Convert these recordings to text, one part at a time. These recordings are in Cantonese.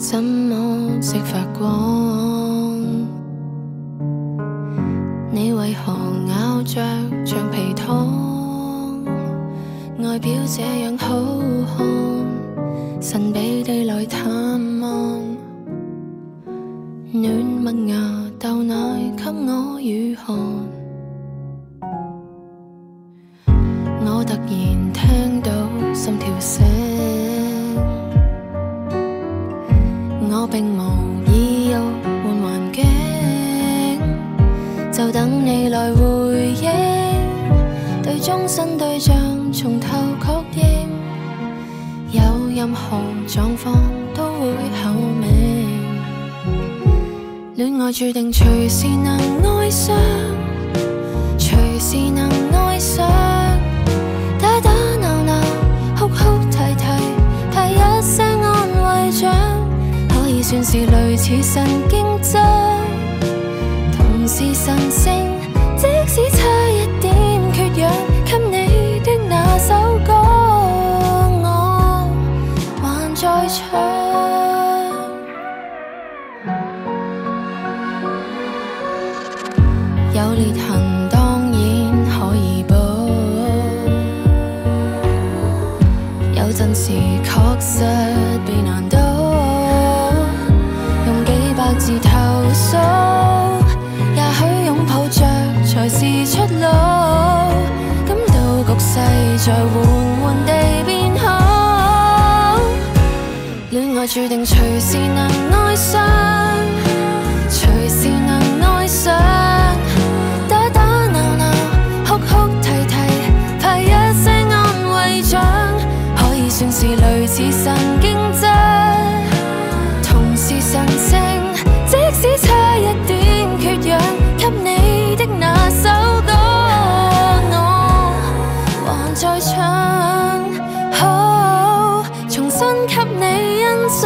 怎麼識發光？你為何咬着橡皮糖？外表這樣好看，神秘地來探望，暖麥芽豆奶給我乳汗。我突然聽到心跳聲，我並無意欲換環境，就等你來回應，對終身對象從頭確認，有任何狀況都會口明。戀愛注定隨時能愛上，隨時能愛上，打打鬧鬧，哭哭啼啼，派一些安慰獎，可以算是類似神經質，同是神聖，即使差一點缺氧，給你的那首歌我還在唱。有裂痕當然可以補，有陣時確實被難倒，用幾百字投訴，也許擁抱着才是出路，感到局勢在緩緩地變好，戀愛注定隨時能愛上，隨時能愛上，打打鬧鬧，哭哭啼啼，派一些安慰獎，可以算是類似神經質，同是神聖，即使差一點缺氧，給你的那首歌我還在唱，好重新給你欣賞，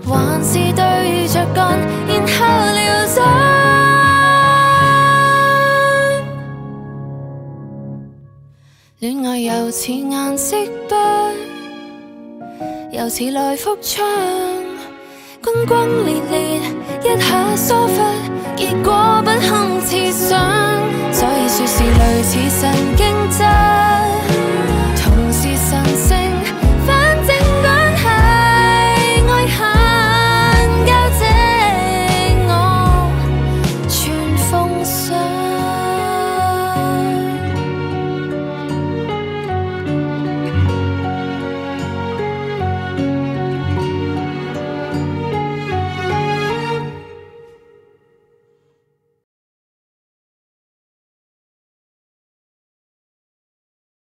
還是對着幹，然後療傷。戀愛又似顏色筆，又似來福槍，轟轟烈烈，一下疏忽，結果